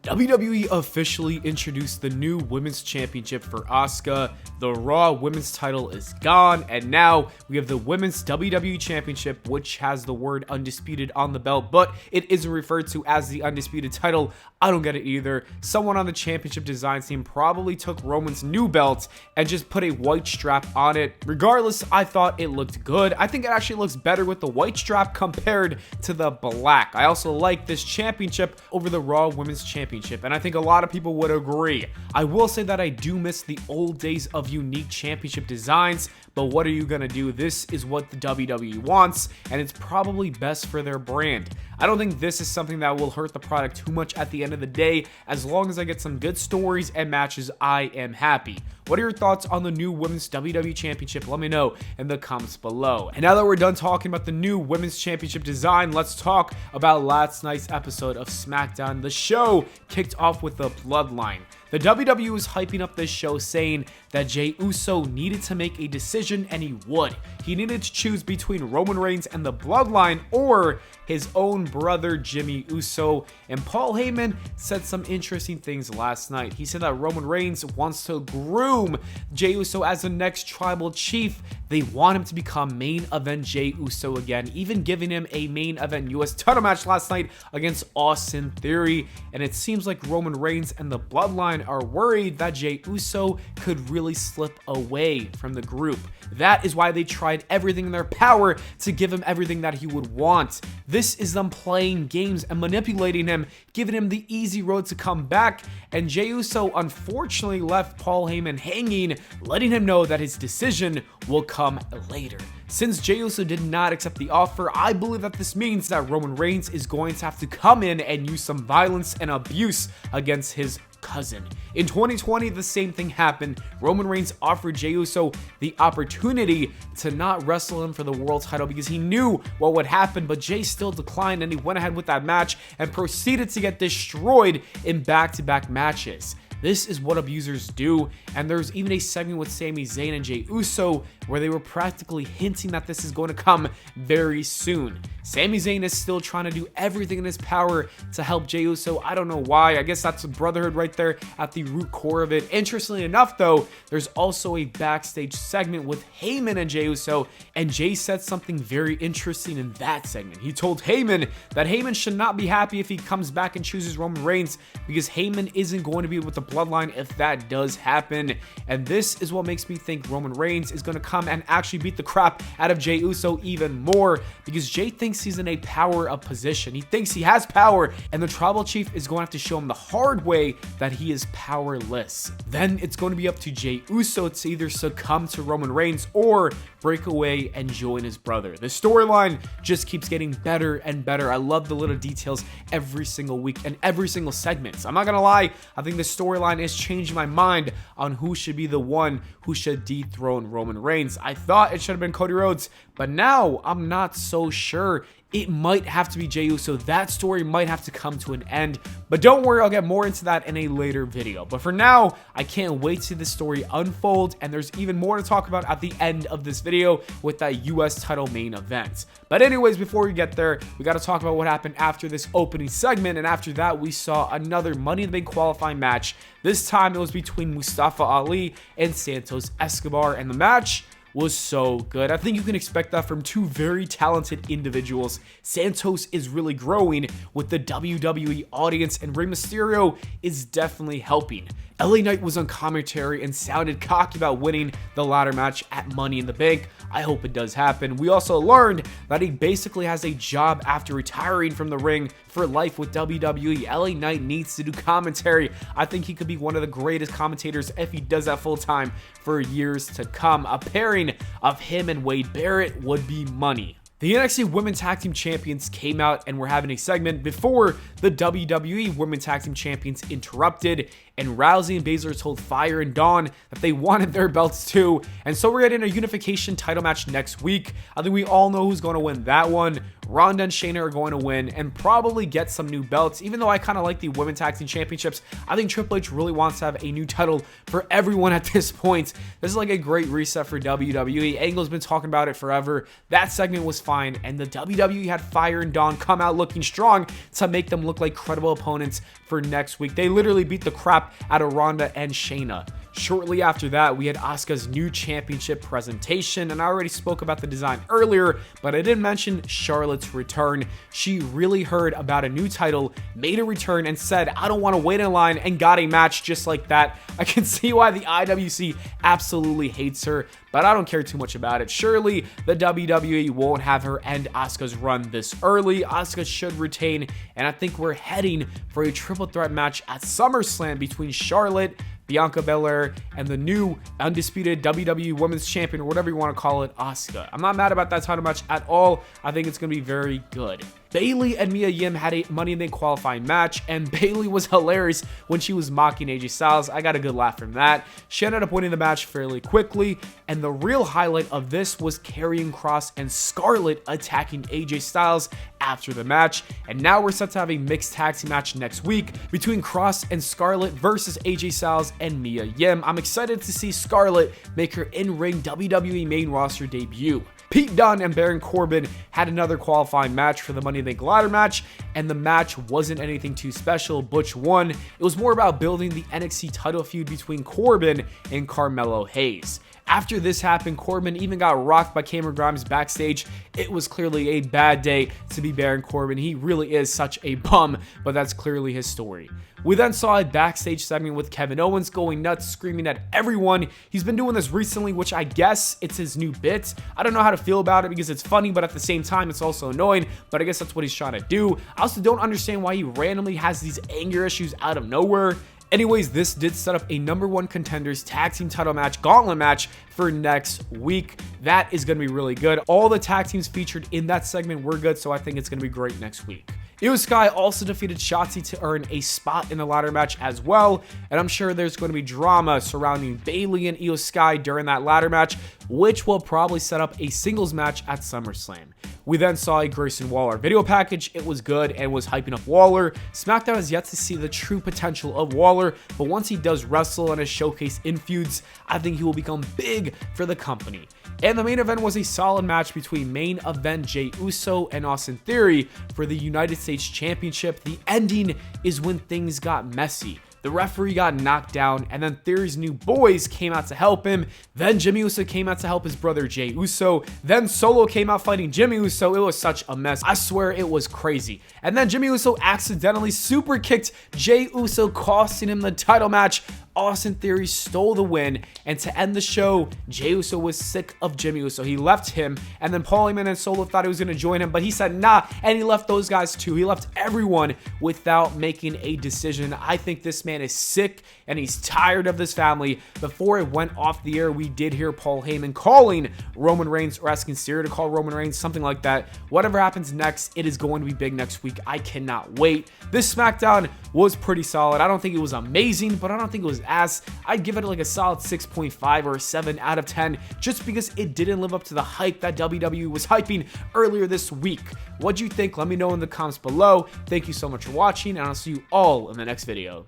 WWE officially introduced the new Women's Championship for Asuka. The Raw Women's title is gone, and now we have the Women's WWE Championship, which has the word undisputed on the belt, but it isn't referred to as the undisputed title. I don't get it either. Someone on the championship design team probably took Roman's new belt and just put a white strap on it. Regardless, I thought it looked good. I think it actually looks better with the white strap compared to the black. I also like this championship over the Raw Women's Championship, and I think a lot of people would agree. I will say that I do miss the old days of unique championship designs, but what are you gonna do? This is what the WWE wants, and it's probably best for their brand. I don't think this is something that will hurt the product too much at the end of the day. As long as I get some good stories and matches, I am happy. What are your thoughts on the new Women's WWE Championship? Let me know in the comments below. And now that we're done talking about the new Women's Championship design, let's talk about last night's episode of SmackDown. The show kicked off with the Bloodline. The WWE was hyping up this show, saying that Jey Uso needed to make a decision, and he would. He needed to choose between Roman Reigns and the Bloodline or his own brother Jimmy Uso. And Paul Heyman said some interesting things last night. He said that Roman Reigns wants to groom Jey Uso as the next tribal chief. They want him to become main event Jey Uso again, even giving him a main event US title match last night against Austin Theory. And it seems like Roman Reigns and the Bloodline are worried that Jey Uso could really slip away from the group. That is why they tried everything in their power to give him everything that he would want. This is them playing games and manipulating him, giving him the easy road to come back. And Jey Uso unfortunately left Paul Heyman hanging, letting him know that his decision will come later. Since Jey Uso did not accept the offer, I believe that this means that Roman Reigns is going to have to come in and use some violence and abuse against his cousin. In 2020, the same thing happened. Roman Reigns offered Jey Uso the opportunity to not wrestle him for the world title because he knew what would happen, but Jey still declined, and he went ahead with that match and proceeded to get destroyed in back-to-back matches. This is what abusers do, and there's even a segment with Sami Zayn and Jey Uso where they were practically hinting that this is going to come very soon. Sami Zayn is still trying to do everything in his power to help Jey Uso. I don't know why. I guess that's a brotherhood right there at the root core of it. Interestingly enough, though, there's also a backstage segment with Heyman and Jey Uso, and Jey said something very interesting in that segment. He told Heyman that Heyman should not be happy if he comes back and chooses Roman Reigns because Heyman isn't going to be with the Bloodline if that does happen. And this is what makes me think Roman Reigns is going to come and actually beat the crap out of Jey Uso even more, because Jey thinks he's in a power up position. He thinks he has power, and the tribal chief is going to have to show him the hard way that he is powerless. Then it's going to be up to Jey Uso to either succumb to Roman Reigns or break away and join his brother. The storyline just keeps getting better and better. I love the little details every single week and every single segment. So I'm not gonna lie, I think the storyline is changing my mind on who should be the one who should dethrone Roman Reigns. I thought it should have been Cody Rhodes, but now I'm not so sure. It might have to be Jey Uso. That story might have to come to an end, but don't worry, I'll get more into that in a later video. But for now, I can't wait to see this story unfold, and there's even more to talk about at the end of this video with that US title main event. But anyways, before we get there, we got to talk about what happened after this opening segment, and after that, we saw another Money in the Bank qualifying match. This time, it was between Mustafa Ali and Santos Escobar, and the match was so good. I think you can expect that from two very talented individuals. Santos is really growing with the WWE audience, and Rey Mysterio is definitely helping. LA Knight was on commentary and sounded cocky about winning the ladder match at Money in the Bank. I hope it does happen. We also learned that he basically has a job after retiring from the ring for life with WWE. LA Knight needs to do commentary. I think he could be one of the greatest commentators if he does that full time for years to come. A pairing of him and Wade Barrett would be money. The NXT Women's Tag Team Champions came out and were having a segment before the WWE Women's Tag Team Champions interrupted, and Rousey and Baszler told Fire and Dawn that they wanted their belts too, and so we're getting a unification title match next week. I think we all know who's going to win that one. Ronda and Shayna are going to win and probably get some new belts. Even though I kind of like the Women's Tag Team Championships, I think Triple H really wants to have a new title for everyone at this point. This is like a great reset for WWE. Angle's been talking about it forever. That segment was fine, and the WWE had Fire and Dawn come out looking strong to make them look like credible opponents for next week. They literally beat the crap out of Ronda and Shayna. Shortly after that, we had Asuka's new championship presentation, and I already spoke about the design earlier, but I didn't mention Charlotte's return. She really heard about a new title, made a return, and said, I don't want to wait in line, and got a match just like that. I can see why the IWC absolutely hates her, but I don't care too much about it. Surely, the WWE won't have her end Asuka's run this early. Asuka should retain, and I think we're heading for a triple threat match at SummerSlam between Charlotte, Bianca Belair, and the new undisputed WWE Women's Champion, or whatever you want to call it, Asuka. I'm not mad about that title match at all. I think it's going to be very good. Bayley and Mia Yim had a Money in the Bank qualifying match, and Bayley was hilarious when she was mocking AJ Styles. I got a good laugh from that. She ended up winning the match fairly quickly, and the real highlight of this was Karrion Kross and Scarlett attacking AJ Styles after the match. And now we're set to have a mixed tag team match next week between Kross and Scarlett versus AJ Styles and Mia Yim. I'm excited to see Scarlett make her in-ring WWE main roster debut. Pete Dunne and Baron Corbin had another qualifying match for the Money in the Bank ladder match, and the match wasn't anything too special. Butch won. It was more about building the NXT title feud between Corbin and Carmelo Hayes. After this happened, Corbin even got rocked by Cameron Grimes backstage. It was clearly a bad day to be Baron Corbin. He really is such a bum, but that's clearly his story. We then saw a backstage segment with Kevin Owens going nuts, screaming at everyone. He's been doing this recently, which I guess it's his new bit. I don't know how to feel about it because it's funny, but at the same time, it's also annoying, but I guess that's what he's trying to do. I also don't understand why he randomly has these anger issues out of nowhere. Anyways, this did set up a #1 contenders tag team title match, gauntlet match for next week. That is going to be really good. All the tag teams featured in that segment were good, so I think it's going to be great next week. Io Sky also defeated Shotzi to earn a spot in the ladder match as well, and I'm sure there's going to be drama surrounding Bayley and Io Sky during that ladder match, which will probably set up a singles match at SummerSlam. We then saw a Grayson Waller video package. It was good and was hyping up Waller. SmackDown has yet to see the true potential of Waller, but once he does wrestle and is showcased in feuds, I think he will become big for the company. And the main event was a solid match between main event Jey Uso and Austin Theory for the United States Championship. The ending is when things got messy. The referee got knocked down, and then Theory's new boys came out to help him. Then Jimmy Uso came out to help his brother Jey Uso. Then Solo came out fighting Jimmy Uso. It was such a mess. I swear it was crazy. And then Jimmy Uso accidentally super kicked Jey Uso, costing him the title match. Austin Theory stole the win, and to end the show, Jey Uso was sick of Jimmy Uso. He left him, and then Paul Heyman and Solo thought he was going to join him, but he said nah, and he left those guys too. He left everyone without making a decision. I think this man is sick, and he's tired of this family. Before it went off the air, we did hear Paul Heyman calling Roman Reigns, or asking Siri to call Roman Reigns, something like that. Whatever happens next, it is going to be big next week. I cannot wait. This SmackDown was pretty solid. I don't think it was amazing, but I don't think it was ass. I'd give it like a solid 6.5 or a 7 out of 10 just because it didn't live up to the hype that WWE was hyping earlier this week. What do you think? Let me know in the comments below. Thank you so much for watching, and I'll see you all in the next video.